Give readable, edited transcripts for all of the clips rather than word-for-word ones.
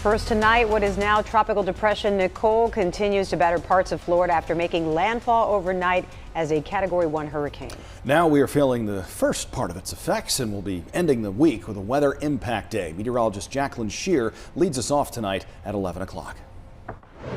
First tonight, what is now Tropical Depression Nicole continues to batter parts of Florida after making landfall overnight as a Category 1 hurricane. Now we are feeling the first part of its effects, and we'll be ending the week with a weather impact day. Meteorologist Jacqueline Shear leads us off tonight at 11 o'clock.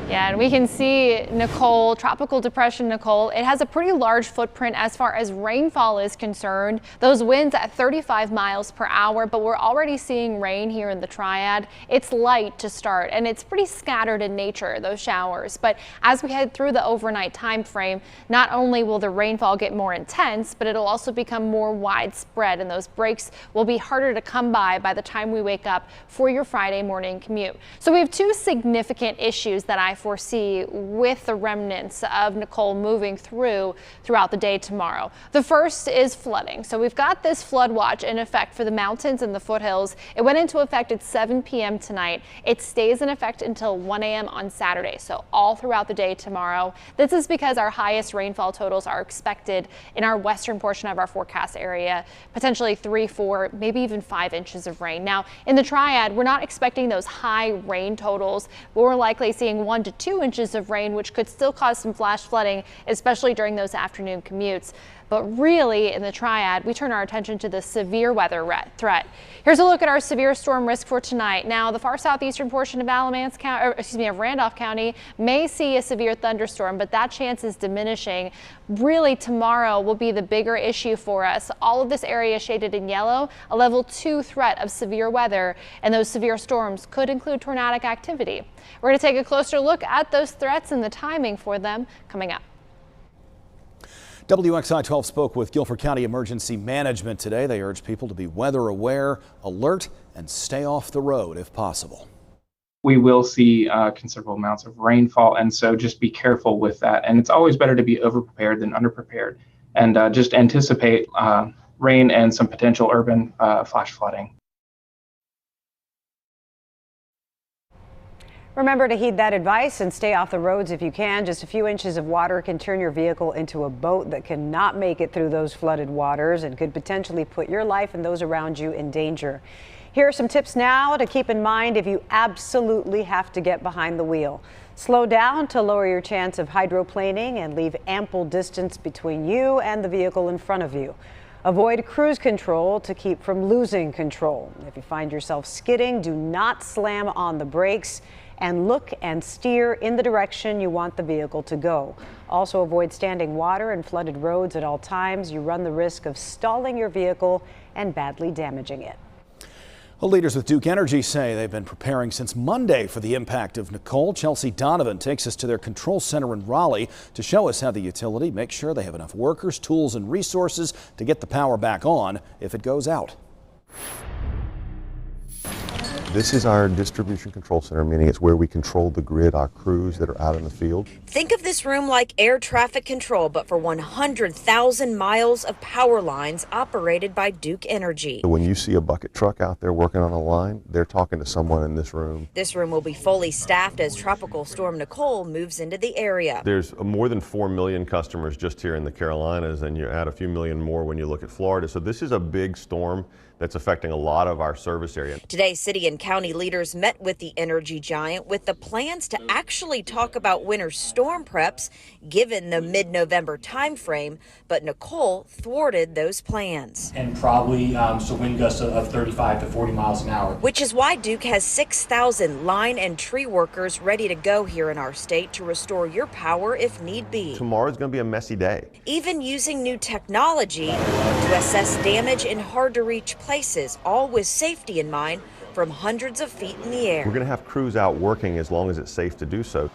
Yeah, and we can see Nicole, Tropical Depression Nicole. It has a pretty large footprint as far as rainfall is concerned. Those winds at 35 miles per hour, but we're already seeing rain here in the Triad. It's light to start, and it's pretty scattered in nature, those showers. But as we head through the overnight time frame, not only will the rainfall get more intense, but it'll also become more widespread, and those breaks will be harder to come by the time we wake up for your Friday morning commute. So we have two significant issues that I foresee with the remnants of Nicole moving throughout the day tomorrow. The first is flooding. So we've got this flood watch in effect for the mountains and the foothills. It went into effect at 7 p.m. tonight. It stays in effect until 1 a.m. on Saturday, so all throughout the day tomorrow. This is because our highest rainfall totals are expected in our western portion of our forecast area, potentially 3, 4, maybe even 5 inches of rain. Now, in the Triad, we're not expecting those high rain totals. We're likely seeing 1 to 2 inches of rain, which could still cause some flash flooding, especially during those afternoon commutes. But really, in the Triad, we turn our attention to the severe weather threat. Here's a look at our severe storm risk for tonight. Now, the far southeastern portion of Randolph County may see a severe thunderstorm, but that chance is diminishing. Really, tomorrow will be the bigger issue for us. All of this area shaded in yellow, a level 2 threat of severe weather, and those severe storms could include tornadic activity. We're going to take a closer look at those threats and the timing for them coming up. WXI 12 spoke with Guilford County Emergency Management today. They urge people to be weather aware, alert, and stay off the road if possible. We will see considerable amounts of rainfall, and so just be careful with that. And it's always better to be overprepared than underprepared, and just anticipate rain and some potential urban flash flooding. Remember to heed that advice and stay off the roads if you can. Just a few inches of water can turn your vehicle into a boat that cannot make it through those flooded waters and could potentially put your life and those around you in danger. Here are some tips now to keep in mind if you absolutely have to get behind the wheel. Slow down to lower your chance of hydroplaning and leave ample distance between you and the vehicle in front of you. Avoid cruise control to keep from losing control. If you find yourself skidding, do not slam on the brakes and look and steer in the direction you want the vehicle to go. Also avoid standing water and flooded roads at all times. You run the risk of stalling your vehicle and badly damaging it. Well, leaders with Duke Energy say they've been preparing since Monday for the impact of Nicole. Chelsea Donovan takes us to their control center in Raleigh to show us how the utility makes sure they have enough workers, tools, and resources to get the power back on if it goes out. This is our distribution control center, meaning it's where we control the grid, our crews that are out in the field. Think of this room like air traffic control, but for 100,000 miles of power lines operated by Duke Energy. So when you see a bucket truck out there working on a line, they're talking to someone in this room. This room will be fully staffed as Tropical Storm Nicole moves into the area. There's more than 4 million customers just here in the Carolinas, and you add a few million more when you look at Florida. So this is a big storm that's affecting a lot of our service area. Today, city and county leaders met with the energy giant with the plans to actually talk about winter storm preps given the mid-November time frame, but Nicole thwarted those plans. And probably some wind gusts of 35 to 40 miles an hour. Which is why Duke has 6,000 line and tree workers ready to go here in our state to restore your power if need be. Tomorrow's going to be a messy day. Even using new technology to assess damage in hard-to-reach places, all with safety in mind from hundreds of feet in the air. We're going to have crews out working as long as it's safe to do so.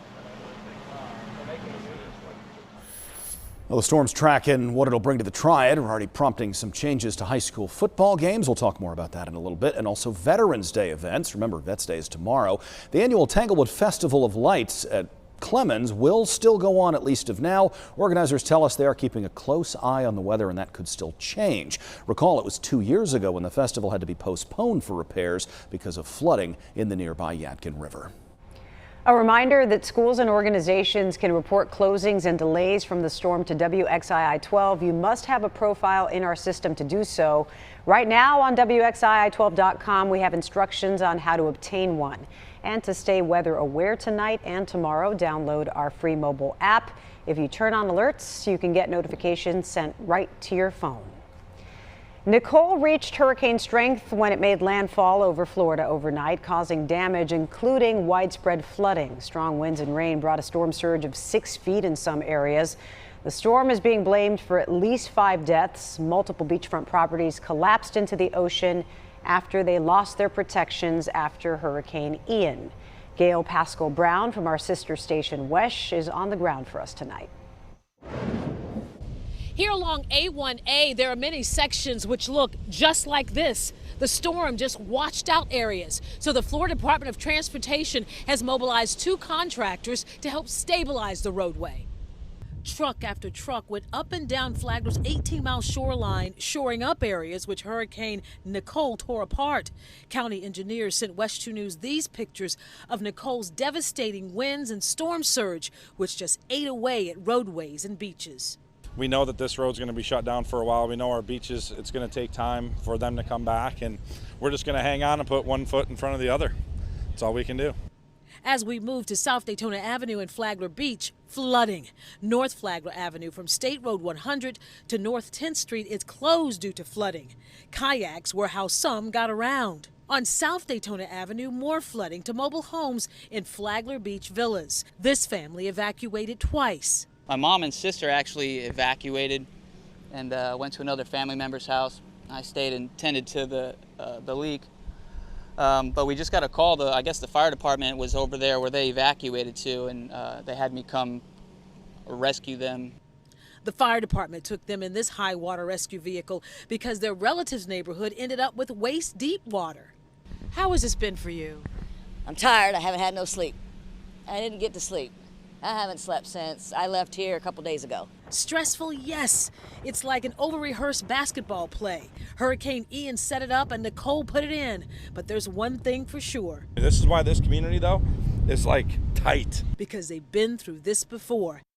Well, the storm's track and what it'll bring to the Triad are already prompting some changes to high school football games. We'll talk more about that in a little bit, and also Veterans Day events. Remember, Vets Day is tomorrow. The annual Tanglewood Festival of Lights at Clemens will still go on, at least of now. Organizers tell us they are keeping a close eye on the weather, and that could still change. Recall, it was 2 years ago when the festival had to be postponed for repairs because of flooding in the nearby Yadkin River. A reminder that schools and organizations can report closings and delays from the storm to WXII 12. You must have a profile in our system to do so. Right now on WXII12.com, we have instructions on how to obtain one. And to stay weather aware tonight and tomorrow, download our free mobile app. If you turn on alerts, you can get notifications sent right to your phone. Nicole reached hurricane strength when it made landfall over Florida overnight, causing damage, including widespread flooding. Strong winds and rain brought a storm surge of 6 feet in some areas. The storm is being blamed for at least 5 deaths. Multiple beachfront properties collapsed into the ocean after they lost their protections after Hurricane Ian. Gail Pascal Brown from our sister station WESH is on the ground for us tonight. Here along A1A, there are many sections which look just like this. The storm just washed out areas. So the Florida Department of Transportation has mobilized 2 contractors to help stabilize the roadway. Truck after truck went up and down Flagler's 18-mile shoreline, shoring up areas which Hurricane Nicole tore apart. County engineers sent WESH 2 News these pictures of Nicole's devastating winds and storm surge, which just ate away at roadways and beaches. We know that this road's going to be shut down for a while. We know our beaches, it's going to take time for them to come back, and we're just going to hang on and put one foot in front of the other. That's all we can do. As we move to South Daytona Avenue and Flagler Beach, flooding. North Flagler Avenue from State Road 100 to North 10th Street is closed due to flooding. Kayaks were how some got around. On South Daytona Avenue, more flooding to mobile homes in Flagler Beach Villas. This family evacuated twice. My mom and sister actually evacuated and went to another family member's house. I stayed and tended to the leak. But we just got a call. I guess the fire department was over there where they evacuated to, and they had me come rescue them. The fire department took them in this high water rescue vehicle because their relative's neighborhood ended up with waist deep water. How has this been for you? I'm tired. I haven't had no sleep. I didn't get to sleep. I haven't slept since I left here a couple days ago. Stressful, yes. It's like an over-rehearsed basketball play. Hurricane Ian set it up and Nicole put it in. But there's one thing for sure. This is why this community, though, is like tight. Because they've been through this before.